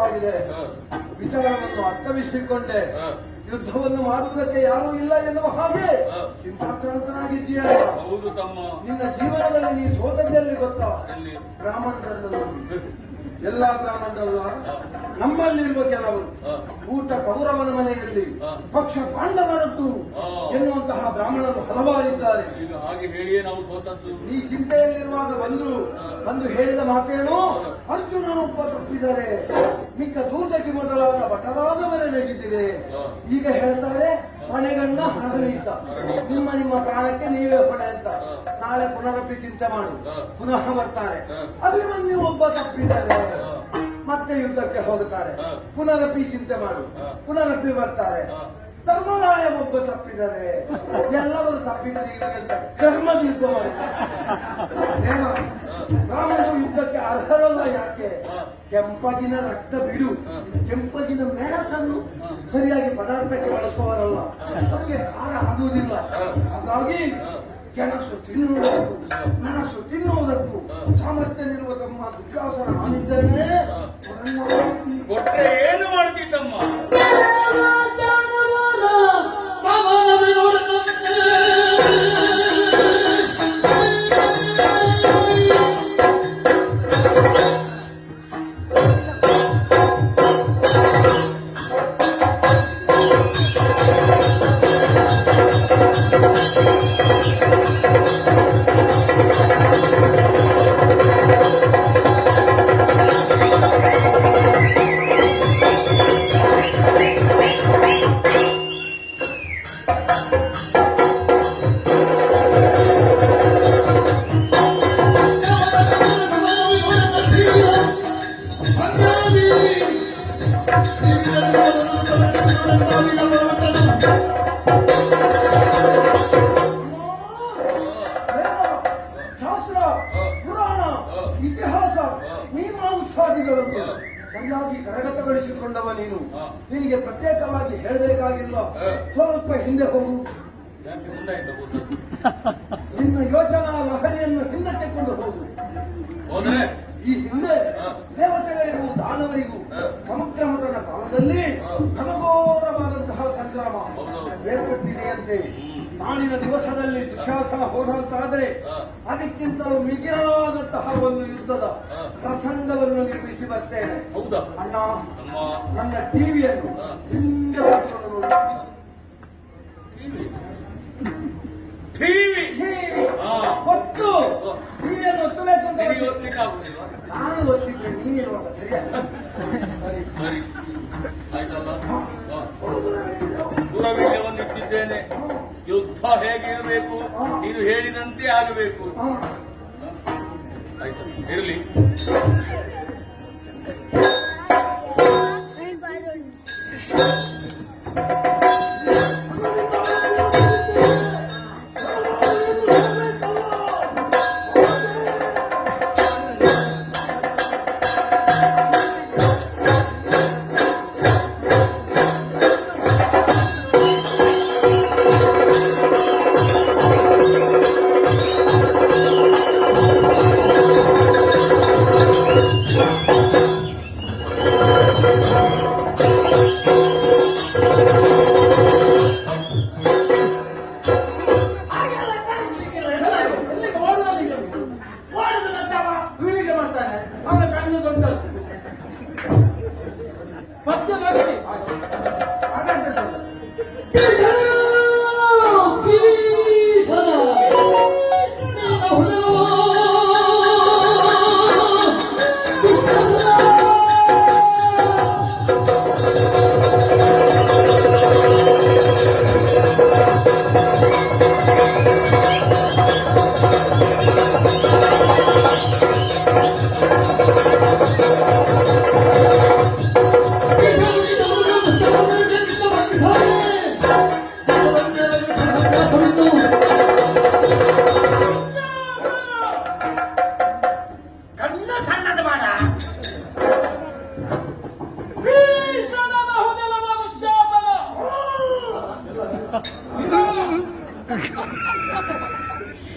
ಹೊರಟಾಗಿದೆ. ವಿಚಾರವನ್ನು ಅರ್ಥವಿಸಿಕೊಂಡೆ. ಯುದ್ಧವನ್ನು ಮಾಡುವುದಕ್ಕೆ ಯಾರೂ ಇಲ್ಲ ಎನ್ನುವ ಹಾಗೆ ಚಿಂತಾಕ್ರಾಂತನಾಗಿದ್ದೀಯ. ಹೌದು ತಮ್ಮ. ನಿನ್ನ ಜೀವನದಲ್ಲಿ ನೀ ಸೋತದಲ್ಲಿ ಗೊತ್ತಾ? ಬ್ರಾಹ್ಮಣರನ್ನು ಎಲ್ಲಾ ಬ್ರಾಹ್ಮಣರಲ್ಲ, ನಮ್ಮಲ್ಲಿರುವ ಕೆಲವರು ಊಟ ಕೌರವನ ಮನೆಯಲ್ಲಿ ಪಕ್ಷ ಪಾಂಡವರದ್ದು ಎನ್ನುವಂತಹ ಬ್ರಾಹ್ಮಣರು ಹಲವಾರಿದ್ದಾರೆ. ಹಾಗೆ ಹೇಳಿಯೇ ನಾವು ಸೋತದ್ದು. ಈ ಚಿಂತೆಯಲ್ಲಿರುವಾಗ ಬಂದು ಹೇಳಿದ ಮಾತೇನು? ಅರ್ಜುನನೊಬ್ಬ ತಪ್ಪಿದರೆ ಮಿಕ್ಕ ದೂರ್ದಕ್ಕೆ ಮೊದಲಾದ ಬಟರಾದವರೇ ನೆಗೆದಿದೆ. ಈಗ ಹೇಳ್ತಾರೆ ಹೊಣೆಗಣ್ಣ ಹರಣಿದ್ದ, ನಿಮ್ಮ ಪ್ರಾಣಕ್ಕೆ ನೀವೇ ಹೊಣೆ ಅಂತ. ನಾಳೆ ಪುನರಪಿ ಚಿಂತೆ ಮಾಡು, ಪುನಃ ಬರ್ತಾರೆ. ಅಭಿಮನ್ಯು ಒಬ್ಬ ತಪ್ಪಿದ್ದಾರೆ, ಮತ್ತೆ ಯುದ್ಧಕ್ಕೆ ಹೋಗುತ್ತಾರೆ. ಪುನರಪಿ ಚಿಂತೆ ಮಾಡು, ಪುನರಪಿ ಬರ್ತಾರೆ. ಧರ್ಮರಾಯ ಒಬ್ಬ ತಪ್ಪಿದ್ದಾರೆ, ಎಲ್ಲವರು ತಪ್ಪಿದ್ರೆ ಇವರೆಲ್ಲ ಕರ್ಮದ ಯುದ್ಧ ಮಾಡಿದ್ದಾರೆ. ಬ್ರಾಹ್ಮಣರು ಯುದ್ಧಕ್ಕೆ ಅರ್ಹರಲ್ಲ. ಯಾಕೆ? ಕೆಂಪಗಿನ ರಕ್ತ ಬಿಡು, ಕೆಂಪಗಿನ ಮೆಣಸನ್ನು ಸರಿಯಾಗಿ ಪದಾರ್ಥಕ್ಕೆ ಬಳಸುವವರಲ್ಲ, ಅದಕ್ಕೆ ಖಾರ ಆಗುವುದಿಲ್ಲ. ಹಾಗಾಗಿ ಗೆಣಸು ತಿನ್ನುವುದಕ್ಕೂ ಮೆಣಸು ತಿನ್ನುವುದಕ್ಕೂ ಸಾಮರ್ಥ್ಯವಿರುವ ತಮ್ಮ ದುಶ್ಯಾಸನ ನಾನಿದ್ದೇನೆ. ಏನು ಮಾಡ್ತಿದ್ದಮ್ಮ? ಶಾಸ್ತ್ರ, ಪುರಾಣ, ಇತಿಹಾಸ, ಮೀಮಾಂಸಾದಿಗಳನ್ನು ಸರಿಯಾಗಿ ಕರಗತಗೊಳಿಸಿಕೊಂಡವ ನೀನು. ನಿನಗೆ ಪ್ರತ್ಯೇಕವಾಗಿ ಹೇಳಬೇಕಾಗಿಲ್ಲ. ಸ್ವಲ್ಪ ಹಿಂದೆ ಹೋಗು. ನಿನ್ನ ಯೋಚನಾ ಲಹರಿಯನ್ನು ಹಿಂದಕ್ಕೆಕೊಂಡು ಹೋಗು. ಈ ಹಿಂದೆ ದೇವತೆಗಳಿಗೂ ದಾನವರಿಗೂ ಸಮುದ್ರಮಠನ ಕಾಲದಲ್ಲಿ ಘನಘೋರವಾದಂತಹ ಸಂಗ್ರಾಮ ಏರ್ಪಟ್ಟಿದೆಯಂತೆ. ನಾಳಿನ ದಿವಸದಲ್ಲಿ ದುಶ್ಯಾಸನ ಹೋದಂತಾದರೆ ಅದಕ್ಕಿಂತಲೂ ಮಿಗಿಲಾದಂತಹ ಒಂದು ಯುದ್ಧದ ಪ್ರಸಂಗವನ್ನು ನಿರ್ಮಿಸಿ ಬರ್ತೇನೆ. ಅಣ್ಣ, ನನ್ನ ಟಿವಿಯನ್ನು ಹಿಂದೆ ಒತ್ತು ಟಿವಿಯನ್ನು ಒತ್ತಬೇಕು ಅಂತ ನಾನು ಒತ್ತಿದ್ದೆ, ನೀನಿರುವಾಗ ಸರಿಯಾಗಿ ದೂರವಿಲ್ಲವನ್ನಿಟ್ಟಿದ್ದೇನೆ. ಯುದ್ಧ ಹೇಗಿರಬೇಕು, ನೀನು ಹೇಳಿದಂತೆ ಆಗಬೇಕು. ಆಯ್ತು, ಇರಲಿ.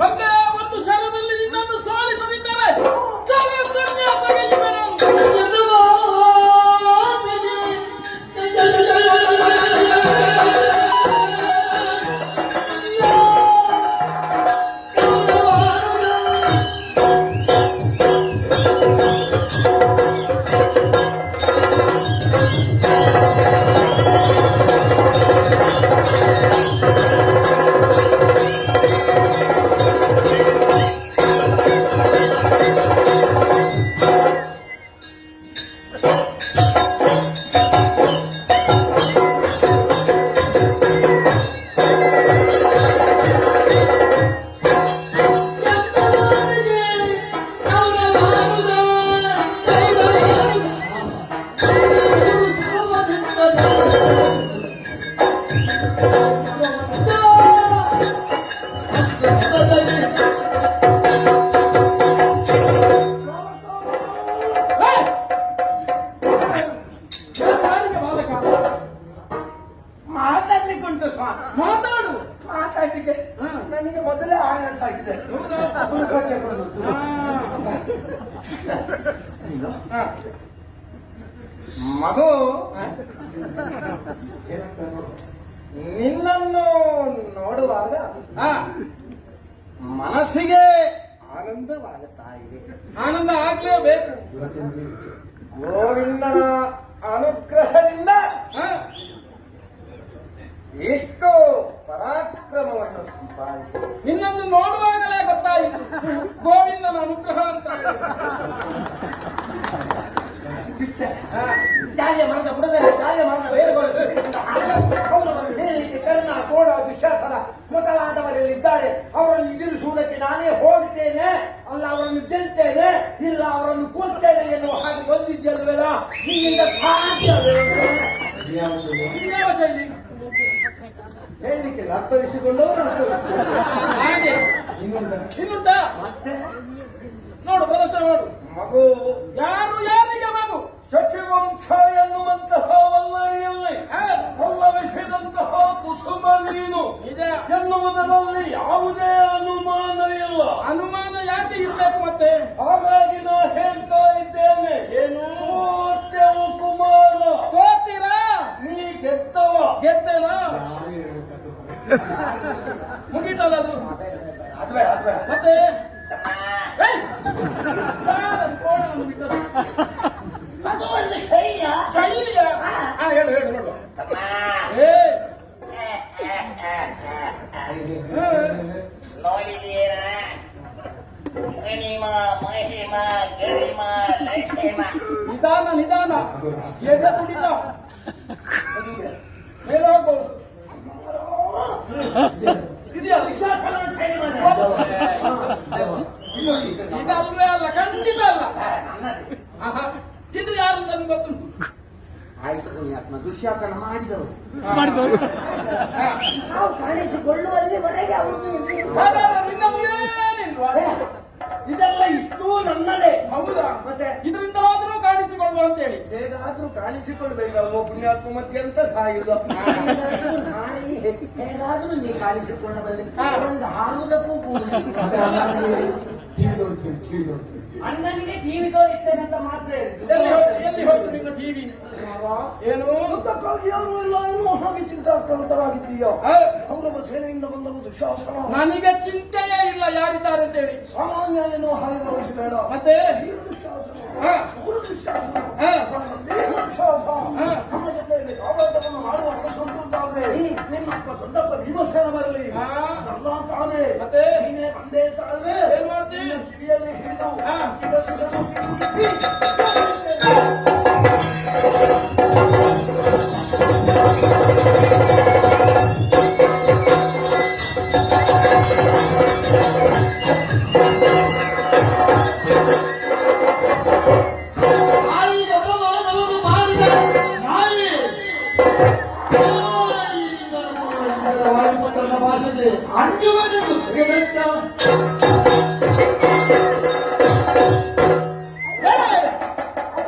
ಒಂದೇ ಒಂದು ಶರದಲ್ಲಿ ನಿನ್ನನ್ನು ಸೋಲಿಸದಿದ್ದರೆ ಉಂಟು ಸ್ವಾಮಿ. ಮಾತಾಡು. ಮಾತಾಡ್ಲಿಕ್ಕೆ ನನಗೆ ಮೊದಲೇ ಆನಂದಾಗಿದೆ. ಹೌದಾ? ಮಗು ನಿನ್ನನ್ನು ನೋಡುವಾಗ ಮನಸ್ಸಿಗೆ ಆನಂದವಾಗುತ್ತಾ ಇದೆ. ಆನಂದ ಆಗ್ಲೇಬೇಕು. ಗೋವಿಂದನ ಅನುಗ್ರಹದಿಂದ ಎಷ್ಟು ಪರಾಕ್ರಮವನ್ನು ಸಂಪಾದಿಸಿ ನಿನ್ನನ್ನು ನೋಡುವಾಗಲೇ ಗೊತ್ತಾಯಿತು ಗೋವಿಂದನ ಅನುಗ್ರಹ ಅಂತ. ಜಾಲಿಯ ಮರದ ಬುಡದಲ್ಲಿ ಜಾಲಿಯ ಮರದ ಬೇರುಗಳು ಅವರನ್ನು ಸೇರಲಿಕ್ಕೆ ಕರ್ಣ, ಕೋಣ, ದುಶ್ಯಾಸನ ಮೊದಲಾದವರೆಲ್ಲಿದ್ದಾರೆ. ಅವರನ್ನು ಎದುರಿಸುವುದಕ್ಕೆ ನಾನೇ ಹೋಗುತ್ತೇನೆ, ಅಲ್ಲ ಅವರನ್ನು ಗೆಲ್ತೇನೆ, ಇಲ್ಲ ಅವರನ್ನು ಕೊಲ್ತೇನೆ ಎನ್ನುವ ಹಾಗೆ ಬಂದಿದ್ದಲ್ವೇನ ನಿನ್ನಿಂದ ಸಾಧ್ಯವೇ? ಇನ್ಯಾವ ಶೈಲಿ? ಹೇಳಲಿಕ್ಕಿಲ್ಲ, ಅರ್ಥವಿಸಿಕೊಂಡವರು ಹಾಗೆ ಇನ್ನುಂಟಾ? ಮತ್ತೆ ನೋಡು, ಪ್ರದರ್ಶನ ಮಾಡು. ಮಗು ಯಾರು ಯಾರಿಗೆ ಮಗು? ಶಚಿವಂಶ ಎನ್ನುವಂತಹ ವಲ್ಲರಿಯಲ್ಲಿ ಪಲ್ಲವಿಸಿದಂತಹ ಕುಸುಮ ನೀನು ನಿಜ ಎನ್ನುವುದರಲ್ಲಿ ಯಾವುದೇ ಅನುಮಾನ ಇಲ್ಲ. ಅನುಮಾನ ಯಾಕೆ ಇರ್ಬೇಕು ಮತ್ತೆ? ಹಾಗಾಗಿ ನಾ ಹೇಳ್ತಾ ಇದ್ದೇನೆ, ಏನು? ಸೋತ್ಯವು ಕುಮಾರ, ಸೋತೀರಾ? ನೀ ಗೆದ್ದವ. ಗೆದ್ದೇನಾ? ಮುಗೀತಲ್ಲ ಅದು. ಅದ್ವೇ ಮತ್ತೆ ಏಯ್! ಯಾರದು ಕೋಣವನ್ನು ಬಿಟ್ಟದ್ದು? ಅದು ಒಂದು ಶೈಲಿಯ ಶೈಲಿಯ? ಹೇಳು ಹೇಳು ನೋಡುವ. ನೋಡಿದೀರಾ ಗಣಿಮ ಮಹಿಮ ಗರಿಮ ಲಕ್ಷ್ಮ ನಿಧಾನ ನಿಧಾನ, ಎದೆ ತುಡಿತ ಮೇಲೆ ಹೋಗ್ಬೋದು. ಇದೆಯಾ? ಇದಲ್ವೇ ಅಲ್ಲ, ಖಂಡಿತ ಅಲ್ಲ. ಆಹಾ, ಇದು ಯಾರು ಅಂತ ನನಗೆ ಗೊತ್ತುಂಟು. ಆಯ್ತು ಪುಣ್ಯಾತ್ಮ, ದುಶ್ಯಾಸನ ಮಾಡಿದವರು ಹಾ. ನಾವು ಕಾಣಿಸಿಕೊಳ್ಳುವಲ್ಲಿವರೆಗೆ ಅವರು ಹಾಗಾದ್ರೆ ನಿನ್ನದು ಏನಿಲ್ವಾ? ಇದೆಲ್ಲ ಇಷ್ಟು ನನ್ನದೇ. ಹೌದಾ? ಮತ್ತೆ ಇದರಿಂದಾದ್ರೂ ಕಾಣಿಸಿಕೊಳ್ಳುವ ಅಂತ ಹೇಳಿ ಹೇಗಾದ್ರೂ ಕಾಣಿಸಿಕೊಳ್ಬೇಕಲ್ವ ಪುಣ್ಯಾತ್ಮ, ಮತ್ತೆ ಎಂತ ಸಾಯುದು? ಹೇಗಾದ್ರೂ ನೀ ಕಾಣಿಸಿಕೊಳ್ಳಬಲ್ಲೆ, ಒಂದು ಹಾರುವುದಕ್ಕೂ ಕೂಡ ಅಣ್ಣನಿಗೆ ಟಿವಿ ತೋರಿಸ್ತೇನೆ ಅಂತ ಮಾತ್ರ ಎಲ್ಲಿ ಹೋಯ್ತು ನಿನ್ನ ಟಿವಿ? ಏನು ಹಾಗೆ ಚಿಂತಾಕ್ರಾಂತರಾಗಿದ್ದೀಯೋ? ಆ, ಕೌರವ ಸೇನೆಯಿಂದ ಬಂದವು ದುಶ್ಯಾಸನ. ನನಗೆ ಚಿಂತೆಯೇ ಇಲ್ಲ ಯಾರಿದ್ದಾರೆ ಅಂತ ಹೇಳಿ. ಸಾಮಾನ್ಯ ಎನ್ನುವ ಹಾಗೆ ಭಾವಿಸಬೇಡ. ಮತ್ತೆ ಹಾ, ಹಾ, ನಮ್ಮ ಜೊತೆಯಲ್ಲಿ ಹೋರಾಟವನ್ನು ಮಾಡುವ ಸಂತುಂಟಾದ್ರೆ ನಿನ್ನಪ್ಪ ದೊಡ್ಡಪ್ಪ ಭೀಮಸೇನ ಬರಲಿ ಹಾ. ಅಲ್ಲ ತಾನೇ ಮತ್ತೆ ನೀನೇ ಬಂದೇ ತಾಳ್ರೆ ಏನ್ ಮಾಡ್ತಿ? ಕಿವಿಯಲ್ಲಿ ಹಿಡಿದು ಹಾ.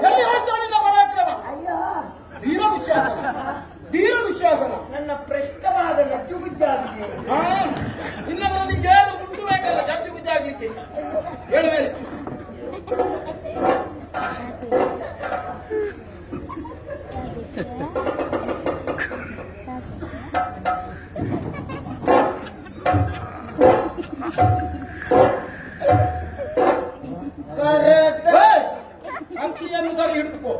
ಎಲ್ಲಿ ಹೋಯ್ತು ನಿನ್ನ ಪರಾಕ್ರಮ? ಧೀರ ದುಶ್ಯಾಸನ, ಧೀರ ದುಶ್ಯಾಸನ. ನನ್ನ ಪ್ರಶ್ನವಾದ ನಜ್ಜು ಗುಜ್ಜಾಗಿದೆ. ಹಾ, ಇನ್ನೊಬ್ಬರಲ್ಲಿ ಗೇಲು ಉಂಟು ಬೇಕಲ್ಲ ಜಜ್ಜು ಗುಜ್ಜಾಗ್ಲಿಕ್ಕೆ. ಹೇಳು ಮೇಲೆ. ಅಂಕಿಯನ್ನು ಸರಿ ಹಿಡಿದುಕೋ.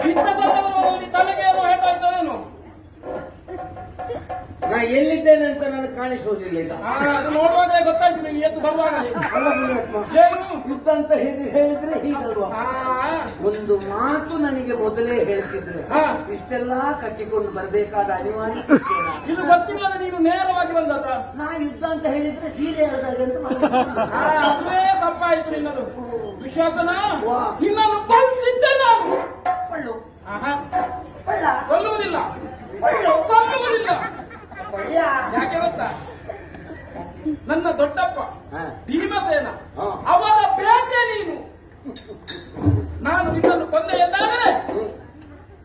ಬಿಟ್ಟ ಸಂದರ್ಭದಲ್ಲಿ ತಲೆಗೇನು ಹೇಗಾಯ್ತದೇನು? ನಾ ಎಲ್ಲಿದ್ದೇನೆ ಅಂತ ನನಗೆ ಕಾಣಿಸುವುದಿಲ್ಲ ಈಗ. ಅದು ನೋಡುವಾಗಲೇ ಗೊತ್ತಾಯ್ತು ನಿಮಗೆ, ಎದ್ದು ಬರುವಾಗಲೇ. ಅಲ್ಲ ಪುಣ್ಯಾತ್ಮ, ಏನು ಯುದ್ಧ ಅಂತ ಹೇಳಿದ್ರೆ ಹೀಗಲ್ವಾ? ಆ, ಒಂದು ಮಾತು ನನಗೆ ಮೊದಲೇ ಹೇಳ್ತಿದ್ರೆ ಹಾ. ಇಷ್ಟೆಲ್ಲ ಕಟ್ಟಿಕೊಂಡು ಬರಬೇಕಾದ ಅನಿವಾರ್ಯ ಇದು ಗೊತ್ತಿಲ್ಲದೆ ನೀನು ನೇರವಾಗಿ ಬಂದದ. ನಾ ಯುದ್ಧ ಅಂತ ಹೇಳಿದ್ರೆ ಸೀರೆ ಹೇಳಿದಾಗ ಅಂತ ಮಾಡಿದೆ. ಅದೇ ತಪ್ಪಾಯ್ತು ನಿನ್ನದು. ವಿಶ್ವಾಸನ ವಾ. ನಿನ್ನನ್ನು ಕೊಲ್ಲಿದ್ದೆ ನಾನು. ಕೊಳ್ಳು ಆಹಾ, ಕೊಳ್ಳ ಕೊಲ್ಲುವುದಿಲ್ಲ, ಕೊಳ್ಳು ಕೊಲ್ಲುವುದಿಲ್ಲ. ಕೊಳ್ಳ. ಯಾಕೆ ಗೊತ್ತಾ? ನನ್ನ ದೊಡ್ಡಪ್ಪ ಹಾ. ಭೀಮಸೇನ ಹಾ. ಅವರ ಬೇಟೆ ನೀನು. ನಾನು ನಿನ್ನನ್ನು ಕೊಂದೆ ಎಂದಾದರೆ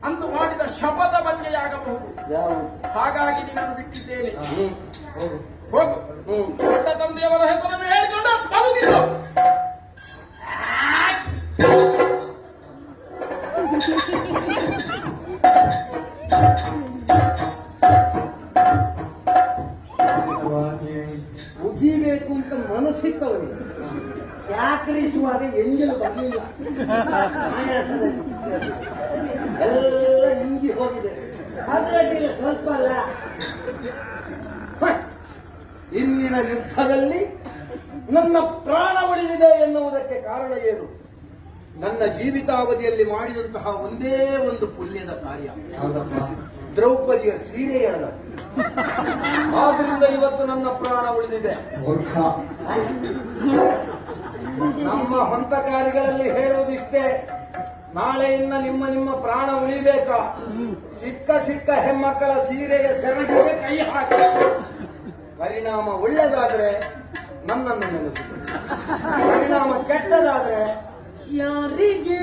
ಅಂದು ಮಾಡಿದ ಶಪಥ ಬಂಜೆಯ ಆಗಬಹುದು. ಯಾವುದು? ಹಾಗಾಗಿ ನಿನ್ನನ್ನು ಬಿಟ್ಟಿದ್ದೇನೆ. ಹೌದು. ಹೋಗು. ದೊಡ್ಡ ತಂದೆಯವರ ಹೆಸರನ್ನು ಹೇಳಿಕೊಂಡು ಬದುಕಿಸು. ಮುಗಿಬೇಕು ಅಂತ ಮನಸ್ಸಿಟ್ಟವನಿಗೆ ಯಾಕರಿಸುವಾಗ ಎಂಜಲು ಬರಲಿಲ್ಲ. ಎಲ್ಲ ಇಂಗಿ ಹೋಗಿದೆ. ಅದರಲ್ಲಿ ಸ್ವಲ್ಪ ಅಲ್ಲ. ಇಂದಿನ ಯುದ್ಧದಲ್ಲಿ ನನ್ನ ಪ್ರಾಣ ಉಳಿದಿದೆ ಎನ್ನುವುದಕ್ಕೆ ಕಾರಣ ಏನು? ನನ್ನ ಜೀವಿತಾವಧಿಯಲ್ಲಿ ಮಾಡಿದಂತಹ ಒಂದೇ ಒಂದು ಪುಣ್ಯದ ಕಾರ್ಯ. ದ್ರೌಪದಿಯ ಸೀರೆ ಎಳೆದ. ಆದ್ರಿಂದ ಇವತ್ತು ನನ್ನ ಪ್ರಾಣ ಉಳಿದಿದೆ. ನಮ್ಮ ಹಂತಕಾರಿಗಳಲ್ಲಿ ಹೇಳುವುದಿಷ್ಟೇ, ನಾಳೆಯಿಂದ ನಿಮ್ಮ ಪ್ರಾಣ ಉಳಿಬೇಕಾ? ಸಿಕ್ಕ ಹೆಮ್ಮಕ್ಕಳ ಸೀರೆಯ ಸೆರಗಿಗೆ ಕೈ ಹಾಕಿ. ಪರಿಣಾಮ ಒಳ್ಳೆದಾದ್ರೆ ನನ್ನನ್ನು ನೆನೆಸು, ಪರಿಣಾಮ ಕೆಟ್ಟದಾದ್ರೆ ಯಾರಿಗೆ